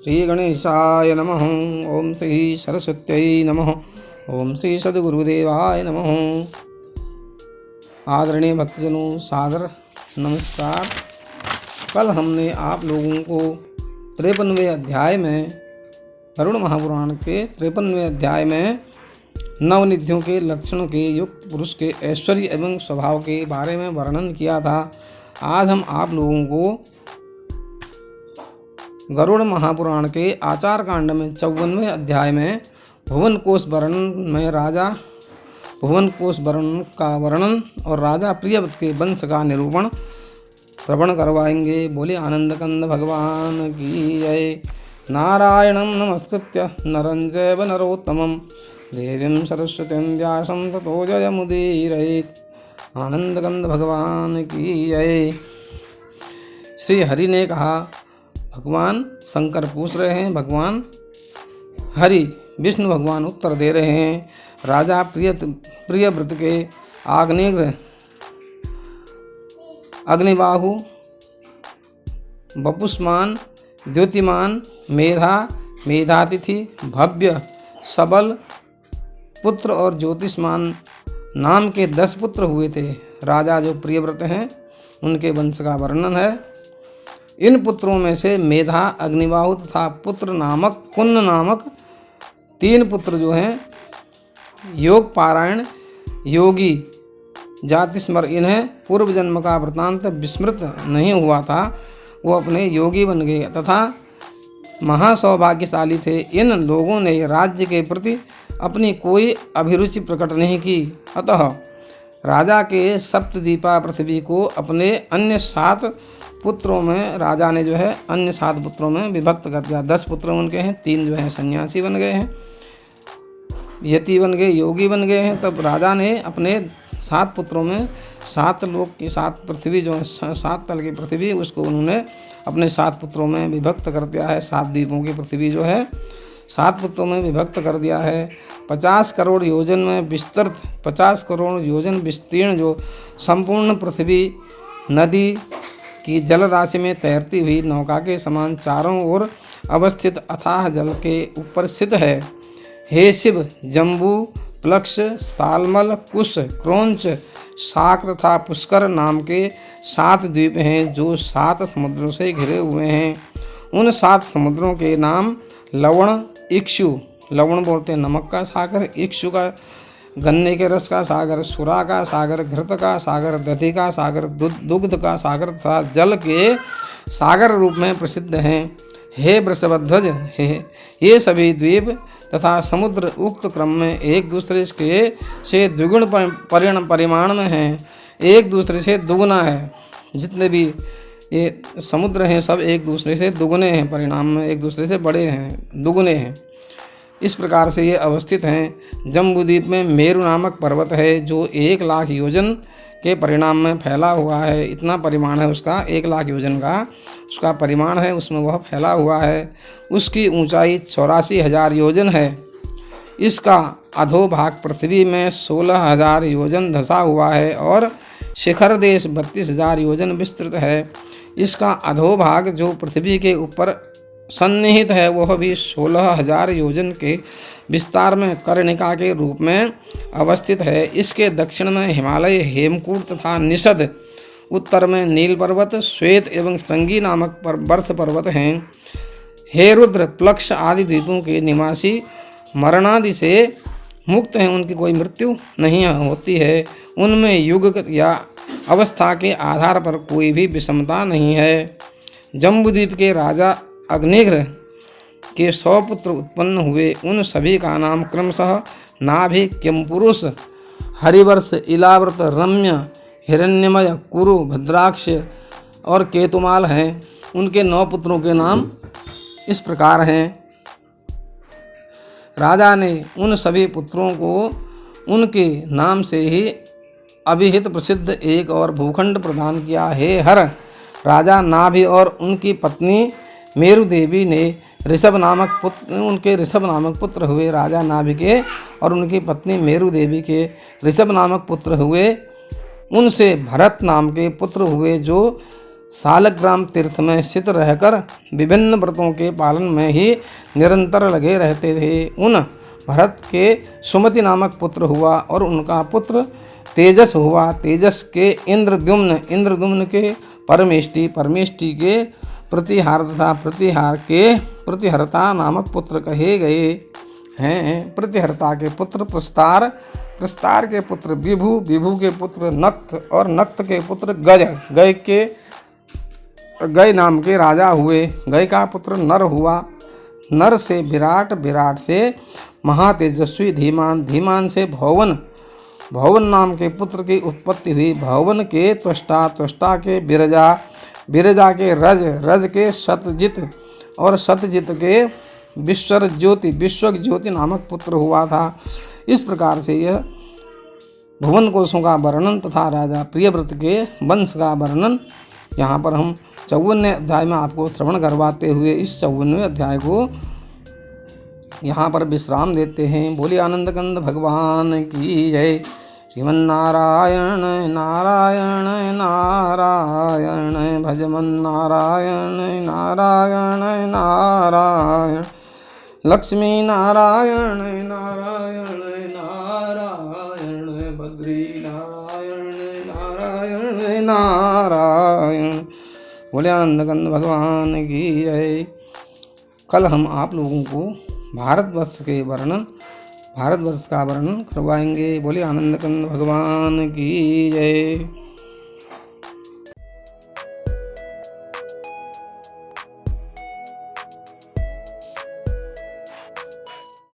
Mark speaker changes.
Speaker 1: श्री गणेशाय नमः। ओम श्री सरस्वत्यै नमः। ओम श्री सद्गुरुदेवाय नमः। आदरणीय भक्तजनों, सादर नमस्कार। कल हमने आप लोगों को 53वें अध्याय में, गरुड़ महापुराण के 53वें अध्याय में नवनिधियों के लक्षणों के युक्त पुरुष के ऐश्वर्य एवं स्वभाव के बारे में वर्णन किया था। आज हम आप लोगों को गरुड़ महापुराण के आचार कांड में 54वें अध्याय में भुवन कोश वर्णन में राजा भुवन कोश वर्णन का वर्णन और राजा प्रियव्रत के वंश का निरूपण श्रवण करवाएंगे। बोले आनंद कंद भगवान की जय। नारायणं नमस्कृत्य नरं चैव नरोत्तमं देवीं सरस्वतीं व्यासं ततो जयमुदीरयेत्। आनंद कंद भगवान की जय। श्री हरि ने कहा, भगवान शंकर पूछ रहे हैं, भगवान हरि विष्णु भगवान उत्तर दे रहे हैं। राजा प्रियव्रत के आग्नेय अग्निबाहु, वपुष्मान, द्युतिमान, मेधातिथि, भव्य, सबल पुत्र और ज्योतिष्मान नाम के 10 पुत्र हुए थे। राजा जो प्रियव्रत हैं उनके वंश का वर्णन है। इन पुत्रों में से मेधा, अग्निबाहु तथा कुन्न नामक 3 पुत्र जो हैं योग पारायण, योगी, जाति स्मर, इन्हें पूर्व जन्म का वृतांत विस्मृत नहीं हुआ था, वो अपने योगी बन गए तथा महासौभाग्यशाली थे। इन लोगों ने राज्य के प्रति अपनी कोई अभिरुचि प्रकट नहीं की। अतः राजा के सप्तद्वीपा पृथ्वी को अपने अन्य 7 पुत्रों में राजा ने जो है अन्य 7 पुत्रों में विभक्त कर दिया। 10 पुत्र उनके हैं, 3 जो हैं सन्यासी बन गए हैं, यति बन गए, योगी बन गए हैं। तब राजा ने अपने 7 पुत्रों में 7 लोक की 7 पृथ्वी जो है 7 तल की पृथ्वी, उसको उन्होंने अपने 7 पुत्रों में विभक्त कर दिया है। 7 द्वीपों की पृथ्वी जो है 7 पुत्रों में विभक्त कर दिया है। 50 करोड़ योजन में विस्तृत, 50 करोड़ योजन विस्तीर्ण जो संपूर्ण पृथ्वी नदी की जल राशि में तैरती हुई नौका के समान चारों ओर अवस्थित अथाह जल के ऊपर स्थित है। हे शिव, जम्बू, प्लक्ष, सालमल, कुश, क्रोंच, शाक तथा पुष्कर नाम के 7 द्वीप हैं जो 7 समुद्रों से घिरे हुए हैं। उन 7 समुद्रों के नाम लवण, इक्षु, लवण बोलते हैं नमक का सागर, इक्षु का गन्ने के रस का सागर, सुरा का सागर, घृत का सागर, दधि का सागर, दुग्ध का सागर तथा जल के सागर रूप में प्रसिद्ध हैं। हे वृषभध्वज, ये सभी द्वीप तथा समुद्र उक्त क्रम में एक दूसरे से द्विगुण परिमाण में हैं, एक दूसरे से दुगुना है। जितने भी ये समुद्र हैं सब एक दूसरे से दुगुने हैं, परिणाम में एक दूसरे से बड़े हैं, दुगुने हैं। इस प्रकार से ये अवस्थित हैं। जम्बूद्वीप में मेरु नामक पर्वत है जो 1 लाख योजन के परिणाम में फैला हुआ है। इतना परिमाण है उसका, 1 लाख योजन का उसका परिमाण है, उसमें वह फैला हुआ है। उसकी ऊंचाई 84,000 योजन है। इसका अधोभाग पृथ्वी में 16,000 योजन धंसा हुआ है और शिखर देश 32,000 योजन विस्तृत है। इसका अधोभाग जो पृथ्वी के ऊपर सन्निहित है वह भी 16,000 योजन के विस्तार में कर्णिका के रूप में अवस्थित है। इसके दक्षिण में हिमालय, हेमकूट तथा निषद, उत्तर में नील पर्वत, श्वेत एवं श्रृंगी नामक वर्ष पर्वत हैं। हे रुद्र, प्लक्ष आदि द्वीपों के निवासी मरणादि से मुक्त हैं, उनकी कोई मृत्यु नहीं होती है। उनमें युग या अवस्था के आधार पर कोई भी विषमता नहीं है। जम्बूद्वीप के राजा अग्निघ्र के 100 पुत्र उत्पन्न हुए। उन सभी का नाम क्रमशः नाभि, किमपुरुष, हरिवर्ष, इलाव्रत, रम्य, हिरण्यमय, कुरु, भद्राक्ष और केतुमाल हैं। उनके 9 पुत्रों के नाम इस प्रकार हैं। राजा ने उन सभी पुत्रों को उनके नाम से ही अभिहित प्रसिद्ध एक और भूखंड प्रदान किया। हे हर, राजा नाभि और उनकी पत्नी मेरु देवी ने ऋषभ नामक पुत्र हुए। राजा नाभि के और उनकी पत्नी मेरु देवी के ऋषभ नामक पुत्र हुए। उनसे भरत नाम के पुत्र हुए जो सालग्राम तीर्थ में स्थित रहकर विभिन्न व्रतों के पालन में ही निरंतर लगे रहते थे। उन भरत के सुमति नामक पुत्र हुआ और उनका पुत्र तेजस हुआ। तेजस के इंद्रद्युम्न के परमेष्टि के प्रतिहार तथा प्रतिहार के प्रतिहर्ता नामक पुत्र कहे गए हैं। प्रतिहर्ता के पुत्र प्रस्तार के पुत्र विभु के पुत्र नक्त और नक्त के पुत्र गय नाम के राजा हुए। गय का पुत्र नर हुआ। नर से विराट से महातेजस्वी धीमान से भौवन नाम के पुत्र की उत्पत्ति हुई। भौवन के त्वष्टा के बिरजा के रज के सतजित और सतजित के विश्व ज्योति नामक पुत्र हुआ था। इस प्रकार से यह भुवन कोशों का वर्णन तथा राजा प्रियव्रत के वंश का वर्णन यहाँ पर हम 54वें अध्याय में आपको श्रवण करवाते हुए इस 54वें अध्याय को यहाँ पर विश्राम देते हैं। बोलिए आनंद कंद भगवान की जय। श्रीमन्नारायण नारायण नारायण भजमन नारायण नारायण नारायण लक्ष्मी नारायण नारायण नारायण बद्री नारायण नारायण नारायण। बोले आनंद कंद भगवान की जय। कल हम आप लोगों को भारतवर्ष का वर्णन करवाएंगे। बोले आनंद कंद भगवान की जय।